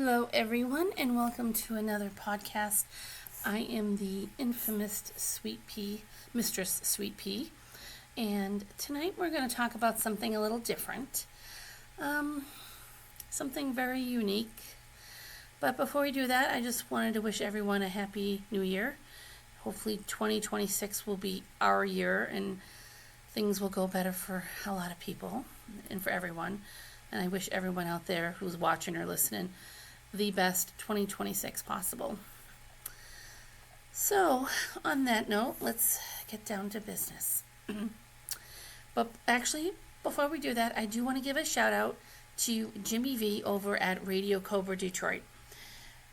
Hello, everyone, and welcome to another podcast. I am the infamous Sweet Pea, Mistress Sweet Pea, and tonight we're going to talk about something a little different, something very unique. But before we do that, I just wanted to wish everyone a happy new year. Hopefully 2026 will be our year and things will go better for a lot of people and for everyone. And I wish everyone out there who's watching or listening the best 2026 possible. So, on that note, let's get down to business. But actually, before we do that, I do want to give a shout out to Jimmy V over at Radio Cobra Detroit.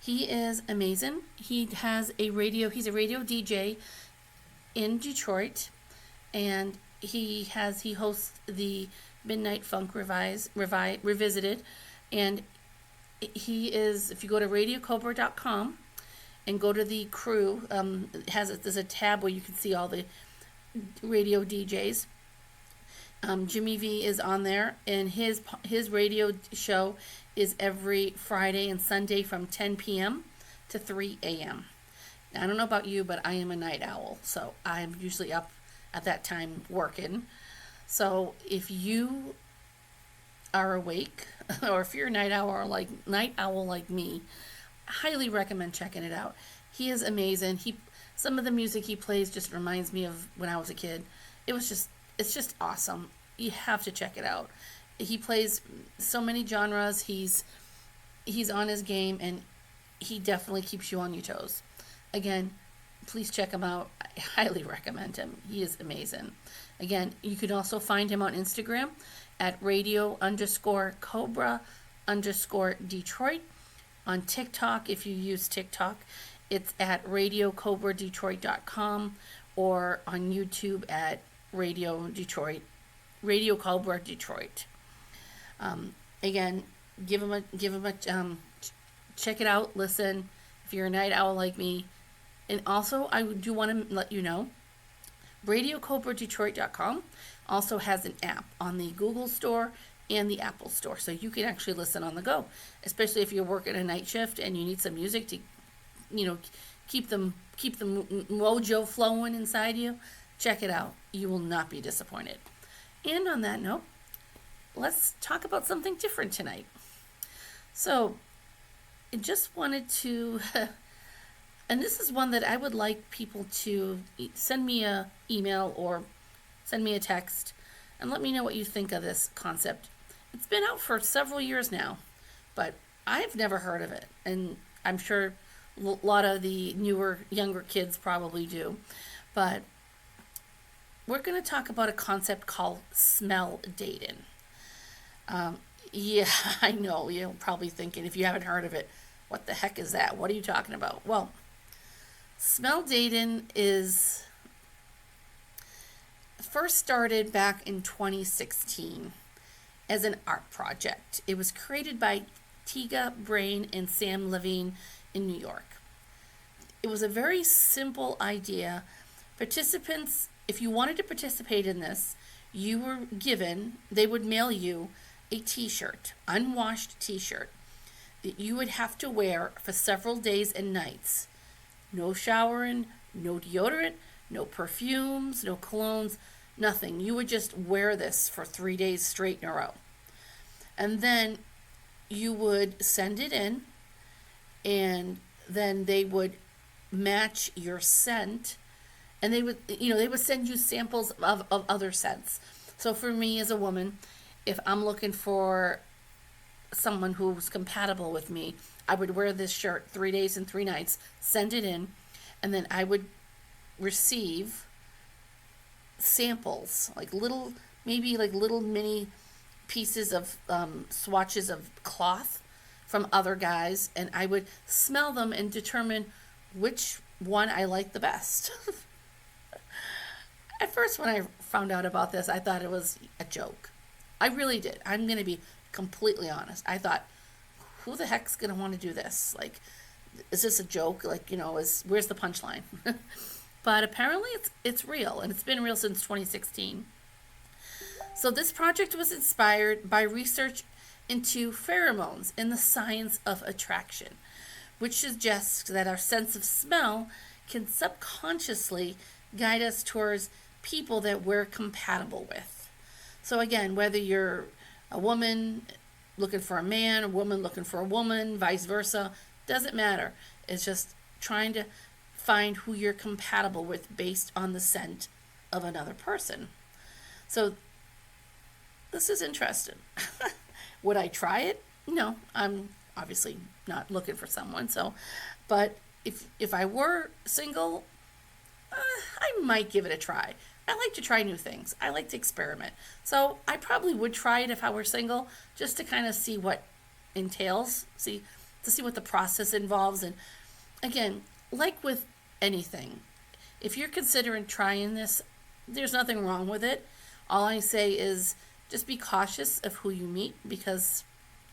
He is amazing. He's a radio DJ in Detroit, and he hosts the Midnight Funk Revisited, and he is, if you go to radiocobra.com and go to the crew, there's a tab where you can see all the radio DJs. Jimmy V is on there, and his radio show is every Friday and Sunday from 10 p.m. to 3 a.m. Now, I don't know about you, but I am a night owl, so I'm usually up at that time working. So if you are awake, or if you're a night owl like me, I highly recommend checking it out. He is amazing. Some of the music he plays just reminds me of when I was a kid. It's just awesome. You have to check it out. He plays so many genres. He's on his game, and he definitely keeps you on your toes. Again, please check him out. I highly recommend him. He is amazing. Again, you can also find him on Instagram at radio_Cobra_Detroit. On TikTok, if you use TikTok, it's at radiocobradetroit.com, or on YouTube at Radio Cobra Detroit. Again, give him a check it out. Listen, if you're a night owl like me. And also, I do want to let you know, RadioCobraDetroit.com also has an app on the Google Store and the Apple Store, so you can actually listen on the go, especially if you're working a night shift and you need some music to, keep the mojo flowing inside you. Check it out. You will not be disappointed. And on that note, let's talk about something different tonight. So, I just wanted to... And this is one that I would like people to send me an email or send me a text and let me know what you think of this concept. It's been out for several years now, but I've never heard of it. And I'm sure a lot of the younger kids probably do. But we're going to talk about a concept called smell dating. Yeah, I know. You're probably thinking, if you haven't heard of it, what the heck is that? What are you talking about? Well, smell dating is first started back in 2016 as an art project. It was created by Tiga Brain and Sam Levine in New York. It was a very simple idea. Participants, if you wanted to participate in this, they would mail you a t-shirt, unwashed t-shirt, that you would have to wear for several days and nights. No showering, no deodorant, no perfumes, no colognes, nothing. You would just wear this for 3 days straight in a row. And then you would send it in, and then they would match your scent, and they would send you samples of other scents. So for me as a woman, if I'm looking for someone who's compatible with me, I would wear this shirt 3 days and 3 nights, send it in, and then I would receive samples, little mini pieces of swatches of cloth from other guys, and I would smell them and determine which one I liked the best. At first, when I found out about this, I thought it was a joke. I really did. I'm going to be completely honest. I thought, who the heck's going to want to do this? Is this a joke? Where's the punchline? But apparently it's real, and it's been real since 2016. So this project was inspired by research into pheromones and the science of attraction, which suggests that our sense of smell can subconsciously guide us towards people that we're compatible with. So again, whether you're a woman looking for a man, a woman looking for a woman, vice versa, doesn't matter. It's just trying to find who you're compatible with based on the scent of another person. So this is interesting. Would I try it? No, I'm obviously not looking for someone. But if I were single, I might give it a try. I like to try new things. I like to experiment. So I probably would try it if I were single, just to kind of see what entails, to see what the process involves. And again, like with anything, if you're considering trying this, there's nothing wrong with it. All I say is just be cautious of who you meet, because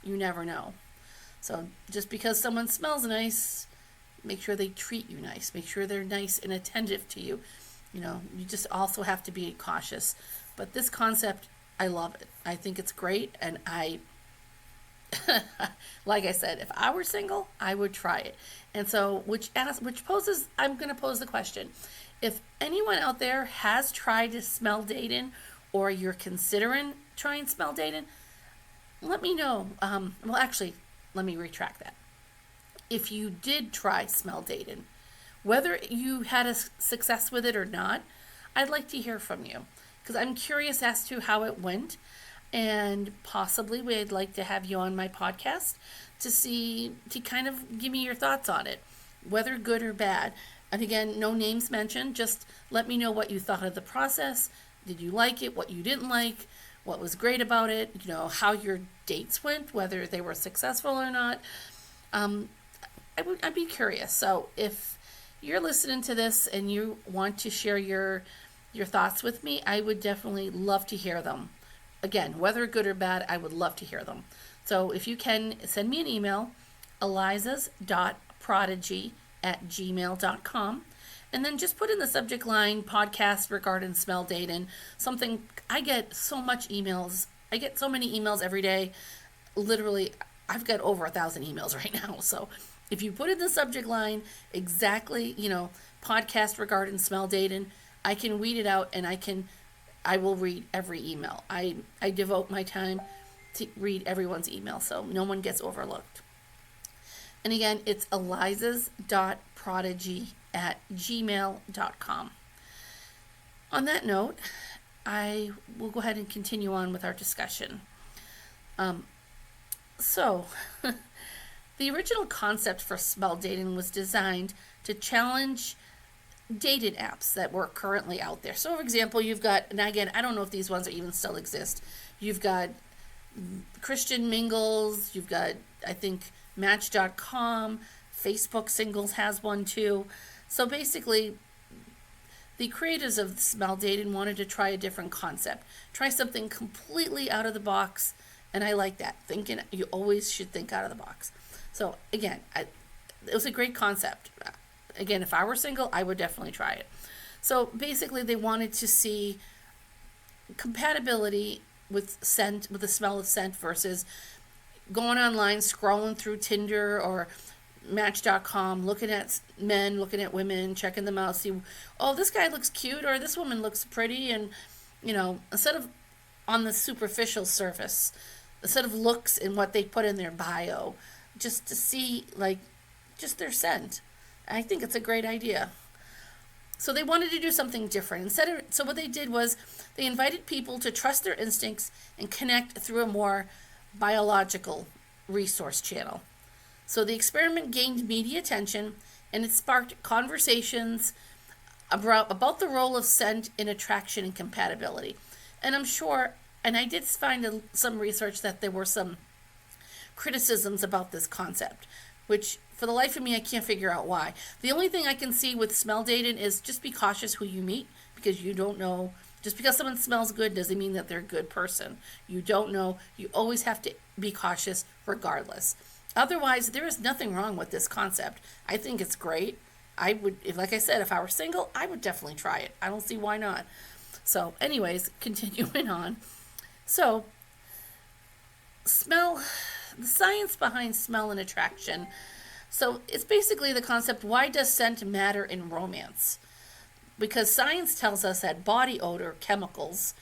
you never know. So just because someone smells nice, make sure they treat you nice. Make sure they're nice and attentive to you. You just also have to be cautious. But this concept, I love it. I think it's great. And like I said, if I were single, I would try it. And so, I'm going to pose the question. If anyone out there has tried to smell dating, or you're considering trying smell dating, let me know. Actually, let me retract that. If you did try smell dating, whether you had a success with it or not, I'd like to hear from you, because I'm curious as to how it went, and possibly we'd like to have you on my podcast to kind of give me your thoughts on it, whether good or bad. And again, no names mentioned, just let me know what you thought of the process. Did you like it? What you didn't like? What was great about it? How your dates went, whether they were successful or not. I'd be curious. So if you're listening to this and you want to share your thoughts with me, I would definitely love to hear them. Again, whether good or bad, I would love to hear them. So if you can, send me an email, elizas.prodigy@gmail.com. And then just put in the subject line, podcast regarding smell dating. Something, I get so much emails. I get so many emails every day. Literally, I've got over 1,000 emails right now. So if you put in the subject line exactly, podcast regarding smell dating, I can weed it out, and I will read every email. I devote my time to read everyone's email, so no one gets overlooked. And again, it's elizas.prodigy@gmail.com. On that note, I will go ahead and continue on with our discussion. The original concept for smell dating was designed to challenge dating apps that were currently out there. So, for example, you've got, and again, I don't know if these ones even still exist. You've got Christian Mingles, you've got, I think, Match.com, Facebook Singles has one too. So basically, the creators of smell dating wanted to try a different concept, try something completely out of the box, and I like that. You always should think out of the box. So again, it was a great concept. Again, if I were single, I would definitely try it. So basically, they wanted to see compatibility with scent, with the smell of scent, versus going online, scrolling through Tinder or Match.com, looking at men, looking at women, checking them out, see, oh, this guy looks cute, or this woman looks pretty, and, instead of on the superficial surface, instead of looks and what they put in their bio, just to see, just their scent. I think it's a great idea. So they wanted to do something different. So what they did was they invited people to trust their instincts and connect through a more biological resource channel. So the experiment gained media attention, and it sparked conversations about the role of scent in attraction and compatibility. And I'm sure, and I did find some research that there were some criticisms about this concept, which for the life of me, I can't figure out why. The only thing I can see with smell dating is just be cautious who you meet, because you don't know. Just because someone smells good doesn't mean that they're a good person. You don't know. You always have to be cautious regardless. Otherwise, there is nothing wrong with this concept. I think it's great. I would, like I said, if I were single, I would definitely try it. I don't see why not. So anyways, continuing on. So smell, the science behind smell and attraction. So it's basically the concept, why does scent matter in romance? Because science tells us that body odor chemicals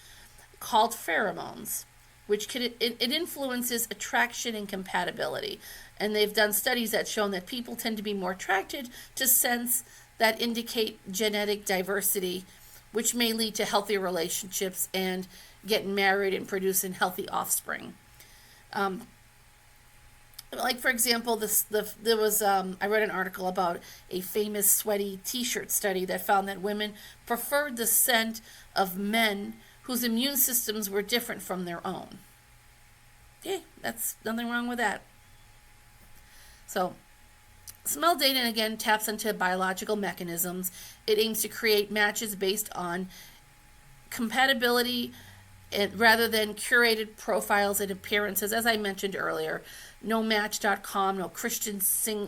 called pheromones, which it influences attraction and compatibility. And they've done studies that shown that people tend to be more attracted to scents that indicate genetic diversity, which may lead to healthier relationships and getting married and producing healthy offspring. Um, like for example, there was I read an article about a famous sweaty T-shirt study that found that women preferred the scent of men whose immune systems were different from their own. Okay, that's nothing wrong with that. So, smell dating again taps into biological mechanisms. It aims to create matches based on compatibility rather than curated profiles and appearances. As I mentioned earlier, no Match.com, no Christian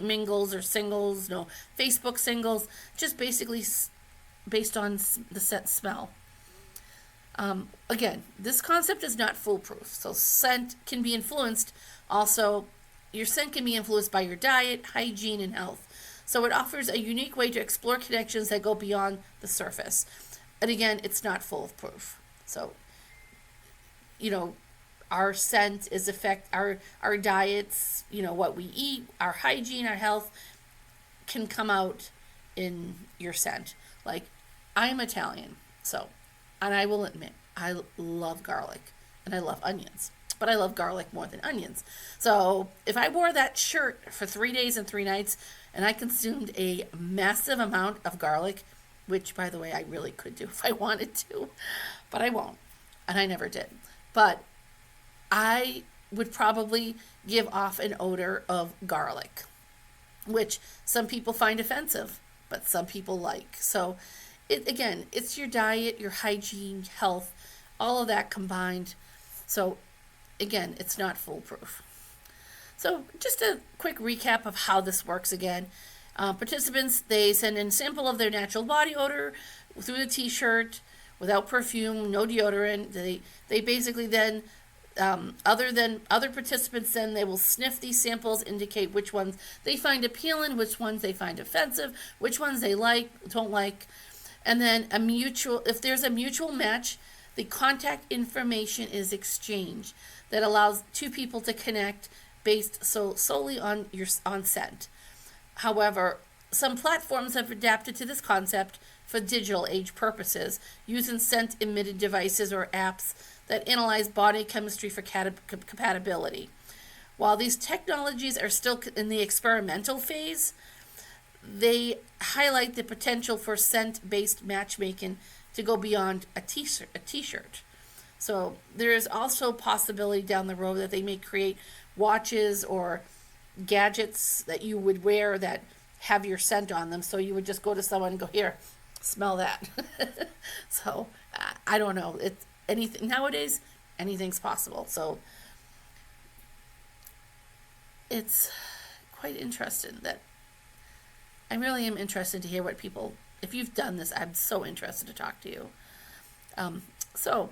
mingles or singles, no Facebook singles, just basically based on the scent smell. Again, this concept is not foolproof. So scent can be influenced. Also, your scent can be influenced by your diet, hygiene, and health. So it offers a unique way to explore connections that go beyond the surface. And again, it's not foolproof. So, our scent is our diets, what we eat, our hygiene, our health can come out in your scent. Like, I'm Italian, and I will admit, I love garlic and I love onions, but I love garlic more than onions. So if I wore that shirt for 3 days and 3 nights and I consumed a massive amount of garlic, which by the way, I really could do if I wanted to, but I won't. And I never did. But I would probably give off an odor of garlic, which some people find offensive, but some people like. So it's your diet, your hygiene, health, all of that combined. So again, it's not foolproof. So just a quick recap of how this works again. Participants, they send in a sample of their natural body odor through the T-shirt without perfume, no deodorant. They basically then, other participants, then they will sniff these samples, indicate which ones they find appealing, which ones they find offensive, which ones they don't like. And then if there's a mutual match, the contact information is exchanged that allows two people to connect based solely on scent. However, some platforms have adapted to this concept for digital age purposes, using scent-emitted devices or apps that analyze body chemistry for compatibility. While these technologies are still in the experimental phase, they highlight the potential for scent-based matchmaking to go beyond a t-shirt. So there is also possibility down the road that they may create watches or gadgets that you would wear that have your scent on them. So you would just go to someone and go, here, smell that. So I don't know. It's anything nowadays, anything's possible. So it's quite interesting that I really am interested to hear what people, if you've done this, I'm so interested to talk to you. So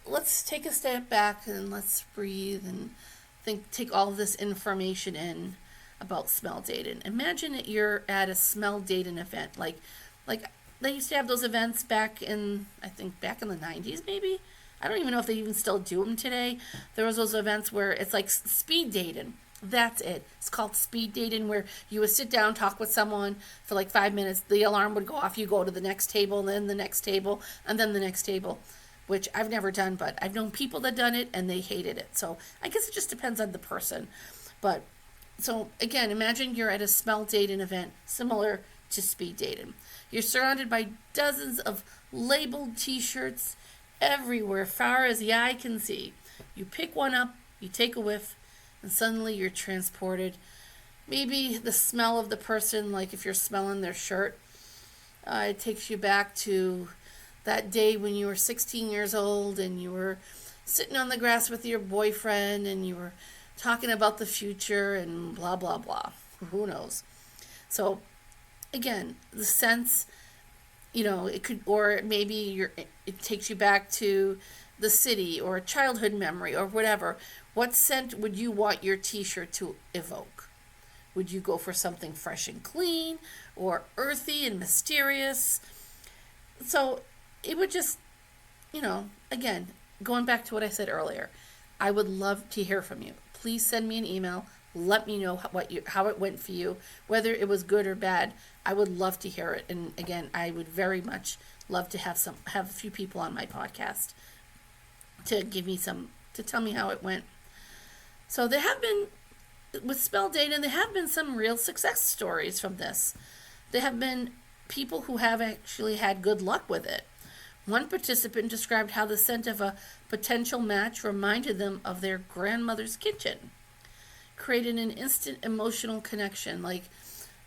let's take a step back and let's breathe and take all of this information in about smell dating. Imagine that you're at a smell dating event, like they used to have those events back in the 90s, maybe. I don't even know if they even still do them today. There was those events where it's like speed dating. That's it. It's called speed dating, where you would sit down, talk with someone for like 5 minutes. The alarm would go off. You go to the next table, then the next table, and then the next table, which I've never done, but I've known people that done it and they hated it. So I guess it just depends on the person. But so again, imagine you're at a smell dating event similar to speed dating. You're surrounded by dozens of labeled T-shirts everywhere, far as the eye can see. You pick one up, you take a whiff, and suddenly you're transported. Maybe the smell of the person, like if you're smelling their shirt, it takes you back to that day when you were 16 years old and you were sitting on the grass with your boyfriend and you were talking about the future and blah, blah, blah. Who knows? So, again, the sense, it could, or maybe it takes you back to the city or a childhood memory or whatever, what scent would you want your t-shirt to evoke? Would you go for something fresh and clean or earthy and mysterious? So it would just, again, going back to what I said earlier, I would love to hear from you. Please send me an email. Let me know how it went for you, whether it was good or bad. I would love to hear it. And again, I would very much love to have a few people on my podcast to tell me how it went. So there have been, with spell dating, there have been some real success stories from this. There have been people who have actually had good luck with it. One participant described how the scent of a potential match reminded them of their grandmother's kitchen, creating an instant emotional connection. Like,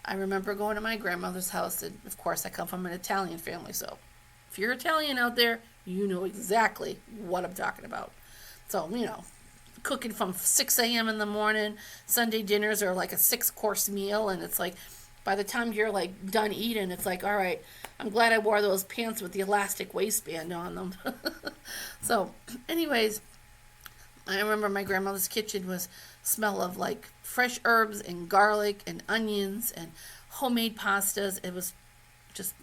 I remember going to my grandmother's house, and of course I come from an Italian family, so if you're Italian out there, you know exactly what I'm talking about. So, cooking from 6 a.m. in the morning, Sunday dinners are like a 6-course meal, and it's like, by the time you're like done eating, it's like, all right, I'm glad I wore those pants with the elastic waistband on them. So, anyways, I remember my grandmother's kitchen was smell of like fresh herbs and garlic and onions and homemade pastas. It was just,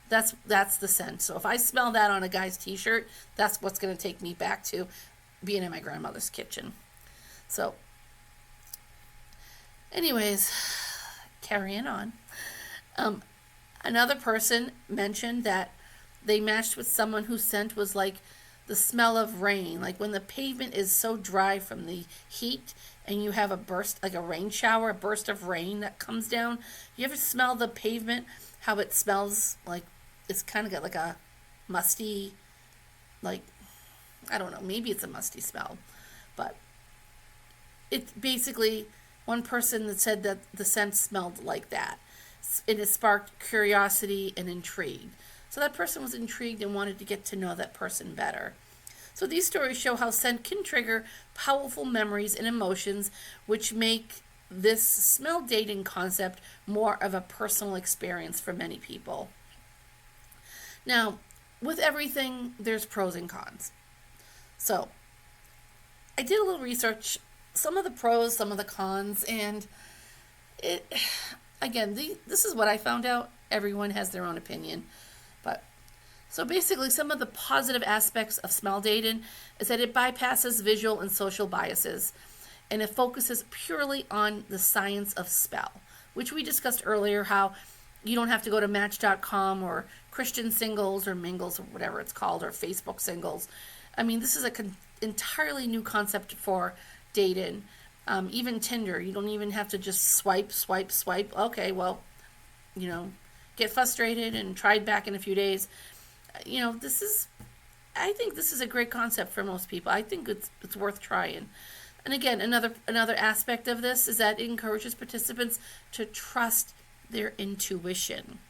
that's the scent. So if I smell that on a guy's t-shirt, that's what's going to take me back to being in my grandmother's kitchen. So, anyways, carrying on. Another person mentioned that they matched with someone whose scent was like the smell of rain, like when the pavement is so dry from the heat and you have a burst, like a rain shower, a burst of rain that comes down. You ever smell the pavement, how it smells like it's kind of got like a musty, like, I don't know, maybe it's a musty smell, but it's basically one person that said that the scent smelled like that. And it sparked curiosity and intrigue. So that person was intrigued and wanted to get to know that person better. So these stories show how scent can trigger powerful memories and emotions, which make this smell dating concept more of a personal experience for many people. Now, with everything, there's pros and cons. So I did a little research, some of the pros, some of the cons, and this is what I found out. Everyone has their own opinion. But so basically, some of the positive aspects of smell dating is that it bypasses visual and social biases, and it focuses purely on the science of smell, which we discussed earlier, how you don't have to go to Match.com or Christian Singles or Mingles or whatever it's called, or Facebook Singles. I mean, this is an entirely new concept for dating. Even Tinder, you don't even have to just swipe. Okay, well, get frustrated and try back in a few days. I think this is a great concept for most people. I think it's worth trying. And again, another aspect of this is that it encourages participants to trust their intuition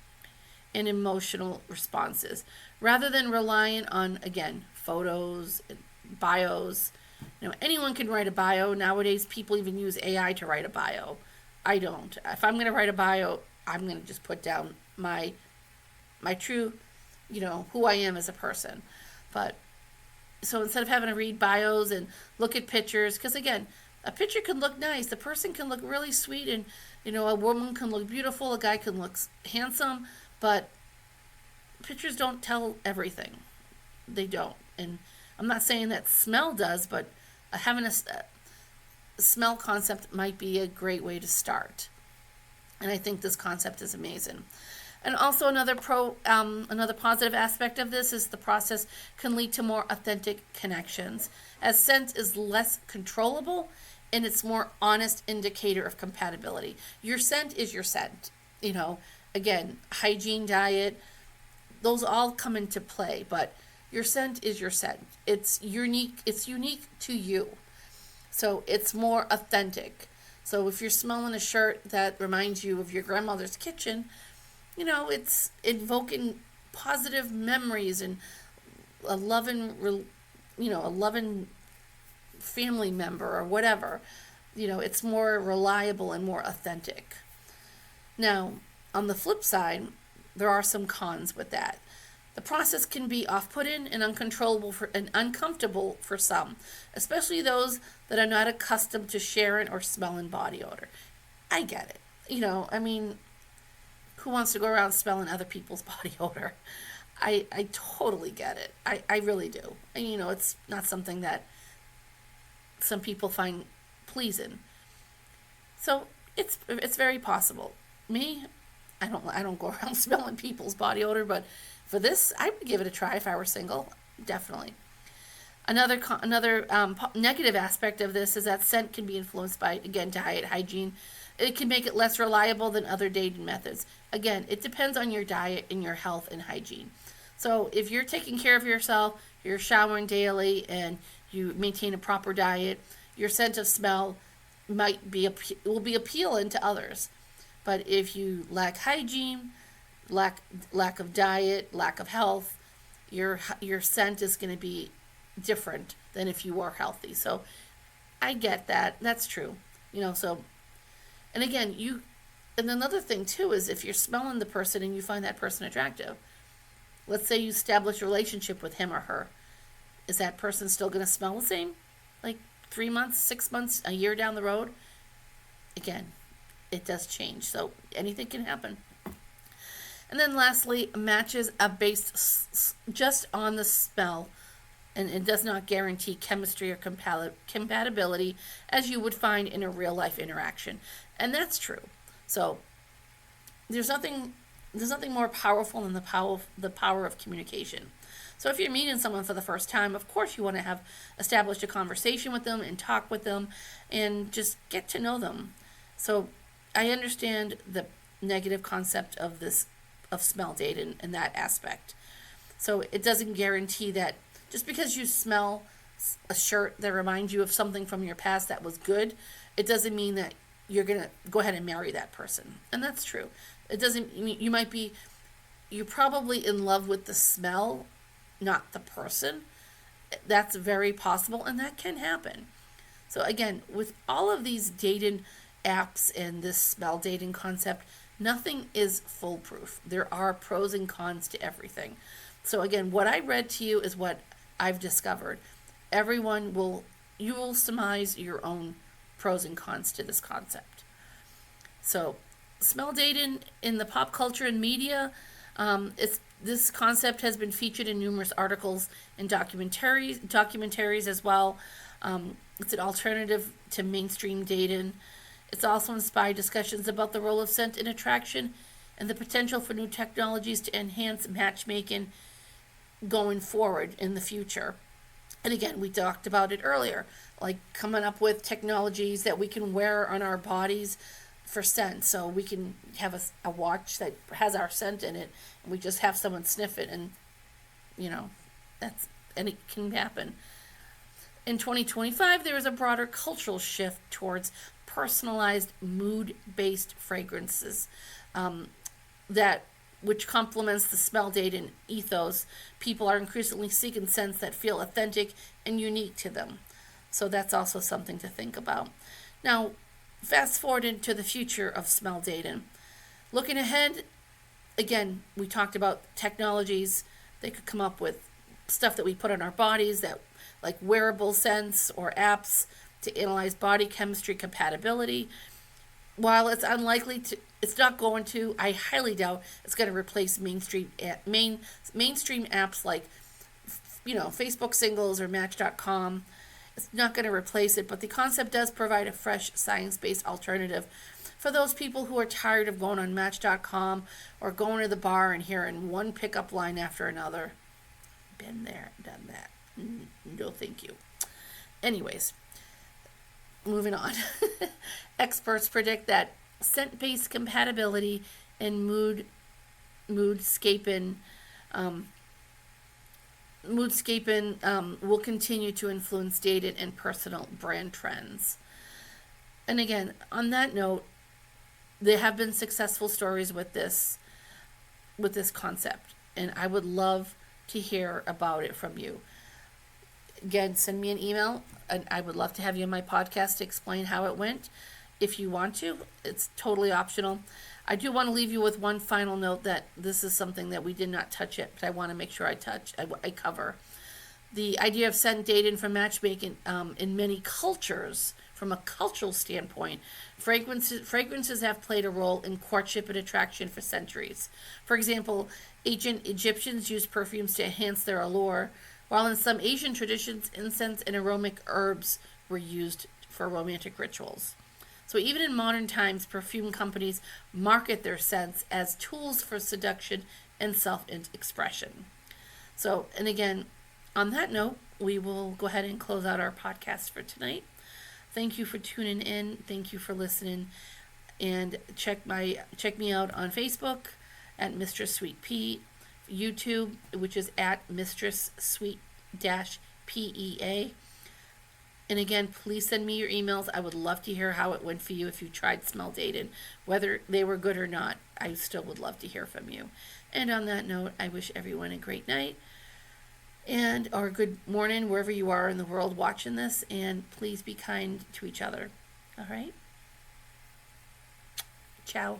and emotional responses rather than relying on, again, photos and bios. Anyone can write a bio. Nowadays, people even use AI to write a bio. I don't. If I'm going to write a bio, I'm going to just put down my true, who I am as a person. But so instead of having to read bios and look at pictures, because again, a picture can look nice. The person can look really sweet, and a woman can look beautiful. A guy can look handsome, but pictures don't tell everything. They don't. And I'm not saying that smell does, but having a smell concept might be a great way to start. And I think this concept is amazing. And also another positive aspect of this is the process can lead to more authentic connections, as scent is less controllable and it's more honest indicator of compatibility. Your scent is your scent. Again, hygiene, diet, those all come into play, but your scent is your scent. It's unique to you. So it's more authentic. So if you're smelling a shirt that reminds you of your grandmother's kitchen, it's invoking positive memories and a loving family member or whatever. It's more reliable and more authentic. Now, on the flip side, there are some cons with that. The process can be off-putting and uncomfortable for some, especially those that are not accustomed to sharing or smelling body odor. I get it. I mean, who wants to go around smelling other people's body odor? I totally get it. I really do. And, it's not something that some people find pleasing. So it's very possible. Me, I don't go around smelling people's body odor, but for this, I would give it a try if I were single, definitely. Another negative aspect of this is that scent can be influenced by, again, diet, hygiene. It can make it less reliable than other dating methods. Again, it depends on your diet and your health and hygiene. So if you're taking care of yourself, you're showering daily, and you maintain a proper diet, your scent of smell will be appealing to others. But if you lack hygiene, lack of diet, lack of health, your scent is going to be different than if you are healthy. So I get that. That's true. So, and again, and another thing too is if you're smelling the person and you find that person attractive, let's say you establish a relationship with him or her, is that person still going to smell the same? Like 3 months, 6 months, a year down the road? Again, it does change. So anything can happen. And then lastly, matches are based just on the smell, and it does not guarantee chemistry or compatibility as you would find in a real life interaction. And that's true. So there's nothing more powerful than the power of communication. So if you're meeting someone for the first time, of course you want to have established a conversation with them and talk with them and just get to know them. So I understand the negative concept of smell date in that aspect. So it doesn't guarantee that just because you smell a shirt that reminds you of something from your past that was good, it doesn't mean that you're going to go ahead and marry that person. And that's true. It doesn't, you're probably in love with the smell, not the person. That's very possible, and that can happen. So again, with all of these dating apps and this smell dating concept, nothing is foolproof. There are pros and cons to everything. So again, what I read to you is what I've discovered. You will surmise your own pros and cons to this concept. So smell dating in the pop culture and media, this concept has been featured in numerous articles and documentaries as well. It's an alternative to mainstream dating. It's also inspired discussions about the role of scent in attraction and the potential for new technologies to enhance matchmaking going forward in the future. And again, we talked about it earlier, like coming up with technologies that we can wear on our bodies for scent. So we can have a watch that has our scent in it, and we just have someone sniff it, and and it can happen. In 2025, there is a broader cultural shift towards personalized mood-based fragrances which complements the smell dating ethos. People are increasingly seeking scents that feel authentic and unique to them. So that's also something to think about. Now, fast forward into the future of smell dating. Looking ahead, again, we talked about technologies. They could come up with stuff that we put on our bodies, that like wearable scents or apps to analyze body chemistry compatibility. While it's not going to, I highly doubt it's going to replace mainstream apps like, Facebook Singles or Match.com. It's not going to replace it, but the concept does provide a fresh science-based alternative for those people who are tired of going on Match.com or going to the bar and hearing one pickup line after another. Been there, done that. No, thank you. Anyways, moving on. Experts predict that scent-based compatibility and moodscaping will continue to influence dating and personal brand trends. And again, on that note, there have been successful stories with this concept, and I would love to hear about it from you. Again, send me an email, and I would love to have you on my podcast to explain how it went. If you want to, it's totally optional. I do want to leave you with one final note that this is something that we did not touch it, but I want to make sure I cover. The idea of scent data from matchmaking in many cultures, from a cultural standpoint, fragrances have played a role in courtship and attraction for centuries. For example, ancient Egyptians used perfumes to enhance their allure, while in some Asian traditions, incense and aromatic herbs were used for romantic rituals. So even in modern times, perfume companies market their scents as tools for seduction and self-expression. So, and again, on that note, we will go ahead and close out our podcast for tonight. Thank you for tuning in. Thank you for listening. And check me out on Facebook at Mistress Sweet Pea, YouTube, which is at Mistress Sweet PEA. And again, please send me your emails. I would love to hear how it went for you if you tried smell dating. Whether they were good or not, I still would love to hear from you. And on that note, I wish everyone a great night or good morning wherever you are in the world watching this. And please be kind to each other. All right? Ciao.